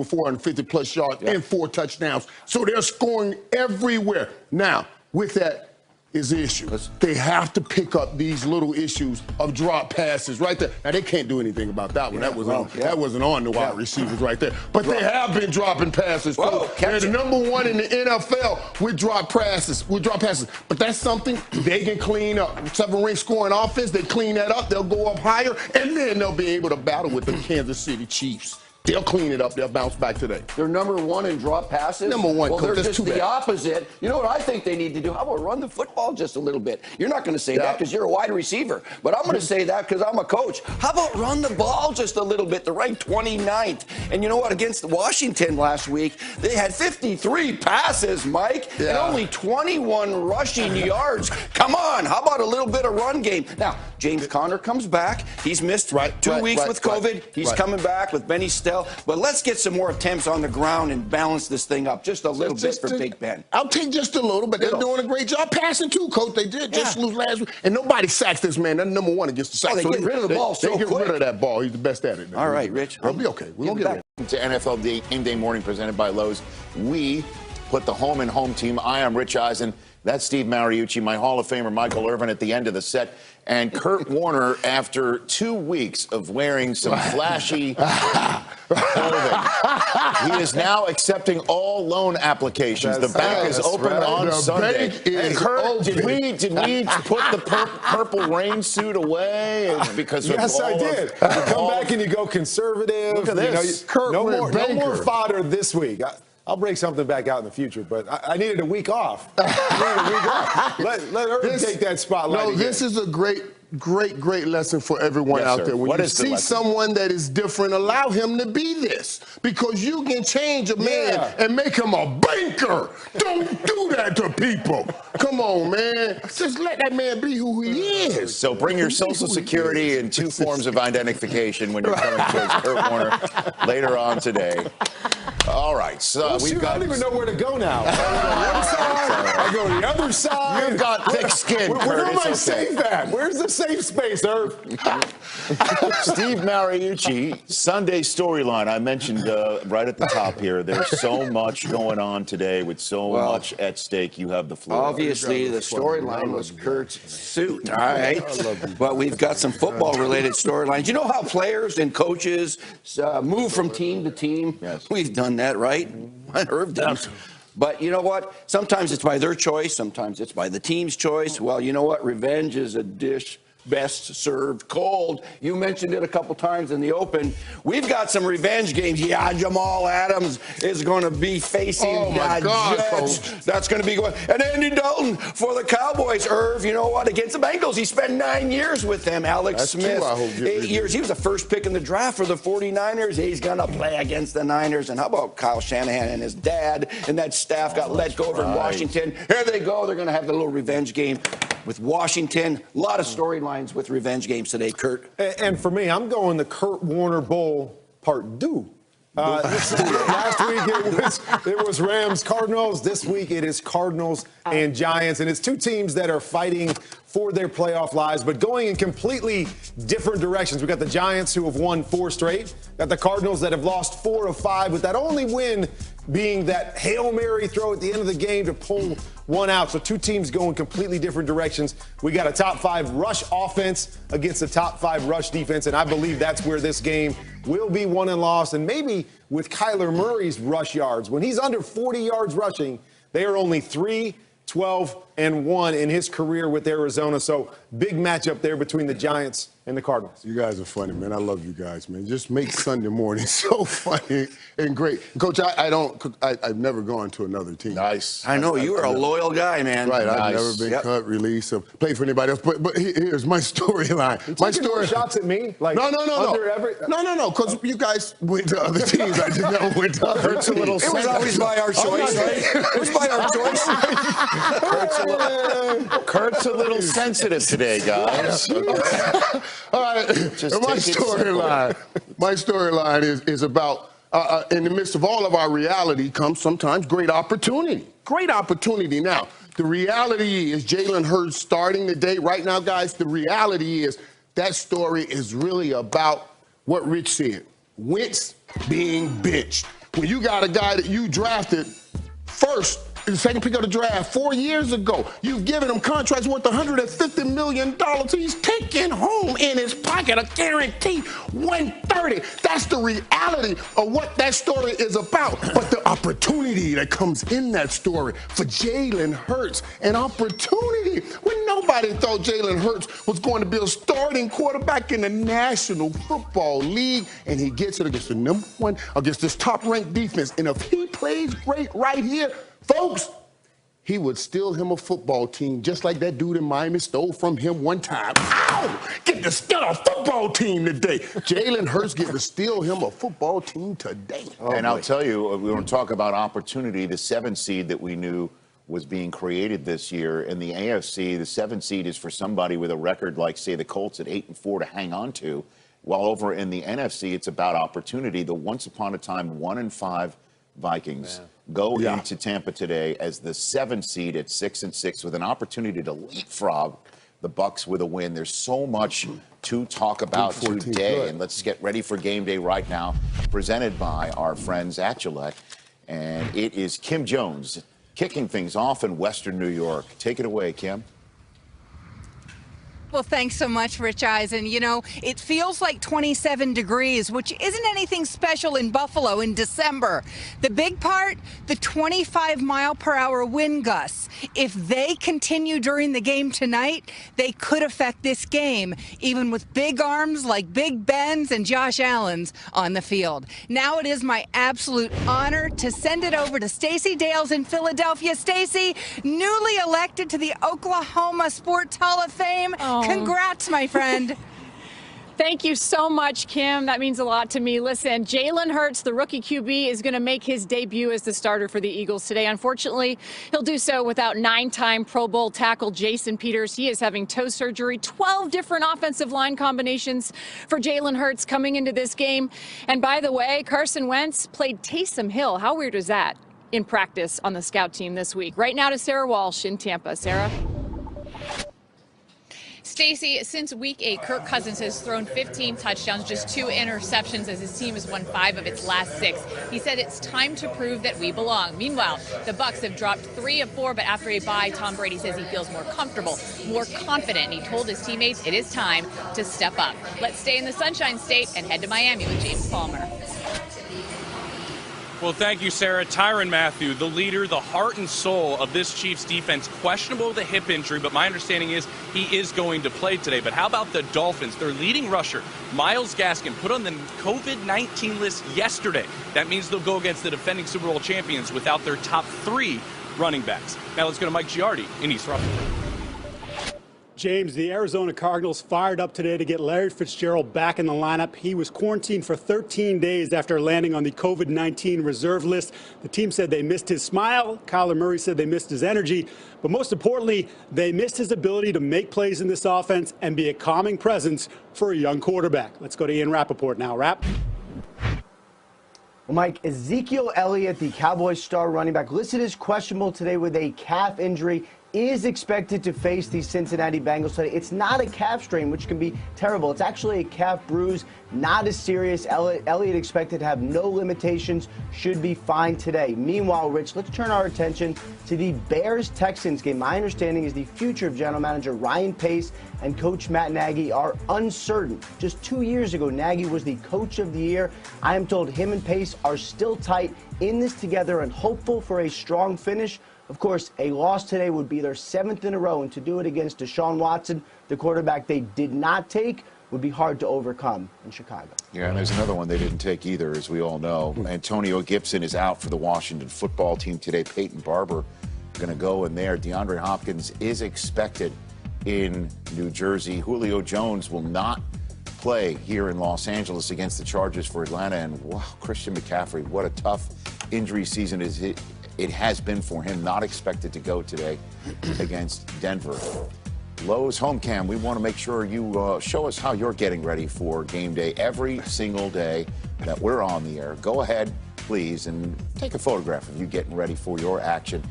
with 450-plus yards and 4 touchdowns. So they're scoring everywhere. Now, with that is the issue. They have to pick up these little issues of drop passes right there. Now, they can't do anything about that one. That wasn't on the wide receivers right there. But they have been dropping passes. They're the #1 in the NFL with drop passes. But that's something they can clean up. 7-ring scoring offense, they clean that up. They'll go up higher, and then they'll be able to battle with the Kansas City Chiefs. They'll clean it up. They'll bounce back today. They're #1 in drop passes? #1, well, Coach. they're just the opposite. You know what I think they need to do? How about run the football just a little bit? You're not going to say that because you're a wide receiver. But I'm going to say that because I'm a coach. How about run the ball just a little bit? They're ranked 29th. And you know what? Against Washington last week, they had 53 passes, Mike, and only 21 rushing yards. Come on. How about a little bit of run game? Now, James Conner comes back. He's missed 2 weeks with COVID. He's coming back with Benny Stell. But let's get some more attempts on the ground and balance this thing up just a little bit for Big Ben. I'll take just a little, but they're doing a great job passing too, Coach. They did just lose last week. And nobody sacks this man. They're #1 against the sack. They get rid of the ball so quick. They get rid of that ball. He's the best at it. All right, Rich. I'll be okay. We're going to get it. To NFL Game Day Morning presented by Lowe's. We put the home and home team. I am Rich Eisen. That's Steve Mariucci, my Hall of Famer Michael Irvin at the end of the set. And Kurt Warner, after 2 weeks of wearing some flashy clothing, he is now accepting all loan applications. The bank is open on Sunday. Kurt, did we put the purple rain suit away? Because yes, I did. You come back and you go conservative. Look at this. Kurt, no more fodder this week. I'll break something back out in the future, but I needed a week off. Let Irvin take that spotlight. No, this is a great lesson for everyone out there. When you see someone that is different, allow him to be this. Because you can change a man and make him a banker. Don't do that to people. Come on, man. Just let that man be who he is. So bring your Social Security and 2 forms of identification when you're coming towards Kurt Warner later on today. All right, so we've got. I don't even know where to go now. I go to the other side. You've got thick skin. Where's my safe at? Where's the safe space, Irv? Steve Mariucci, Sunday storyline. I mentioned right at the top here. There's so much going on today with so much at stake. You have the floor. Obviously, the storyline was Kurt's suit, all right? But we've got some football-related storylines. You know how players and coaches move from team to team? Yes. We've done that, right? Irv does. But you know what? Sometimes it's by their choice. Sometimes it's by the team's choice. Well, you know what? Revenge is a dish best served cold. You mentioned it a couple times in the open. We've got some revenge games. Yeah, Jamal Adams is going to be facing Jets. That's going to be going. And Andy Dalton for the Cowboys. Irv, you know what? Against the Bengals, he spent 9 years with them. Alex Smith, 8 years. He was the first pick in the draft for the 49ers. He's going to play against the Niners. And how about Kyle Shanahan and his dad and that staff got let go over in Washington. Here they go. They're going to have a little revenge game with Washington. A lot of storylines with revenge games today, Kurt. And for me, I'm going the Kurt Warner Bowl Part 2. Last week it was Rams Cardinals. This week it is Cardinals and Giants, and it's 2 teams that are fighting for their playoff lives, but going in completely different directions. We got the Giants, who have won 4 straight. Got the Cardinals that have lost 4 of 5, with that only win being that Hail Mary throw at the end of the game to pull one out. So 2 teams going completely different directions. We got a top 5 rush offense against a top 5 rush defense, and I believe that's where this game will be won and lost. And maybe with Kyler Murray's rush yards, when he's under 40 yards rushing, they are only 3, 12, and 1 in his career with Arizona. So big matchup there between the Giants and the Cardinals. You guys are funny, man. I love you guys, man. Just make Sunday morning so funny and great. Coach, I've never gone to another team. Nice. I know. You are a loyal guy, man. Right. I've never been cut, released, or played for anybody else. But here's my storyline. My story. Shots at me? Like no. Because you guys went to other teams. I just never went to other teams. It was always by our choice, right? It was by our choice. Kurt's a little sensitive today, guys. All right. My storyline is about, in the midst of all of our reality comes sometimes great opportunity. Great opportunity. Now, the reality is Jalen Hurts starting the day. Right now, guys, the reality is that story is really about what Rich said. Wentz being benched. when you got a guy that you drafted first, the second pick of the draft 4 years ago, you've given him contracts worth $150 million. He's taking home in his pocket a guaranteed $130. That's the reality of what that story is about. But the opportunity that comes in that story for Jalen Hurts, an opportunity when nobody thought Jalen Hurts was going to be a starting quarterback in the National Football League, and he gets it against the number one, against this top-ranked defense. And if he plays great right here, folks, he would steal him a football team just like that dude in Miami stole from him one time. Ow! Get to steal a football team today. Jalen Hurts get to steal him a football team today. And I'll tell you, we want to talk about opportunity. The 7 seed that we knew was being created this year in the AFC, the 7 seed is for somebody with a record like, say, the Colts at 8-4 to hang on to. While over in the NFC, it's about opportunity. The once upon a time 1-5 Vikings go into Tampa today as the 7 seed at 6-6 with an opportunity to leapfrog the Bucs with a win. There's so much to talk about today, and let's get ready for game day right now, presented by our friends at Gillette. And it is Kim Jones kicking things off in Western New York. Take it away, Kim. Well, thanks so much, Rich Eisen. You know, it feels like 27 degrees, which isn't anything special in Buffalo in December. The big part, the 25-mile-per-hour wind gusts. If they continue during the game tonight, they could affect this game, even with big arms like Big Ben's and Josh Allen's on the field. Now it is my absolute honor to send it over to Stacey Dales in Philadelphia. Stacey, newly elected to the Oklahoma Sports Hall of Fame. Congrats, my friend. Thank you so much, Kim. That means a lot to me. Listen, Jalen Hurts, the rookie QB, is going to make his debut as the starter for the Eagles today. Unfortunately, he'll do so without 9-time Pro Bowl tackle Jason Peters. He is having toe surgery. 12 different offensive line combinations for Jalen Hurts coming into this game. And by the way, Carson Wentz played Taysom Hill. How weird is that in practice on the scout team this week? Right now to Sarah Walsh in Tampa. Sarah? Stacey, since week 8, Kirk Cousins has thrown 15 touchdowns, just 2 interceptions as his team has won 5 of its last 6. He said it's time to prove that we belong. Meanwhile, the Bucs have dropped 3 of 4, but after a bye, Tom Brady says he feels more comfortable, more confident, and he told his teammates it is time to step up. Let's stay in the Sunshine State and head to Miami with James Palmer. Well, thank you, Sarah. Tyrann Mathieu, the leader, the heart and soul of this Chiefs defense, questionable with a hip injury, but my understanding is he is going to play today. But how about the Dolphins? Their leading rusher, Myles Gaskin, put on the COVID-19 list yesterday. That means they'll go against the defending Super Bowl champions without their top 3 running backs. Now let's go to Mike Giardi in East Rutherford. James, the Arizona Cardinals fired up today to get Larry Fitzgerald back in the lineup. He was quarantined for 13 days after landing on the COVID-19 reserve list. The team said they missed his smile. Kyler Murray said they missed his energy. But most importantly, they missed his ability to make plays in this offense and be a calming presence for a young quarterback. Let's go to Ian Rappaport now. Rapp. Well, Mike, Ezekiel Elliott, the Cowboys star running back, listed as questionable today with a calf injury, is expected to face the Cincinnati Bengals today. It's not a calf strain, which can be terrible. It's actually a calf bruise, not as serious. Elliott expected to have no limitations, should be fine today. Meanwhile, Rich, let's turn our attention to the Bears-Texans game. My understanding is the future of general manager Ryan Pace and coach Matt Nagy are uncertain. Just 2 years ago, Nagy was the coach of the year. I am told him and Pace are still tight in this together and hopeful for a strong finish. Of course, a loss today would be their 7th in a row, and to do it against Deshaun Watson, the quarterback they did not take, would be hard to overcome in Chicago. Yeah, and there's another one they didn't take either, as we all know. Antonio Gibson is out for the Washington football team today. Peyton Barber going to go in there. DeAndre Hopkins is expected in New Jersey. Julio Jones will not play here in Los Angeles against the Chargers for Atlanta. And wow, Christian McCaffrey, what a tough injury season it has been for him. Not expected to go today against Denver. Lowe's Home Cam, we want to make sure you show us how you're getting ready for game day every single day that we're on the air. Go ahead, please, and take a photograph of you getting ready for your action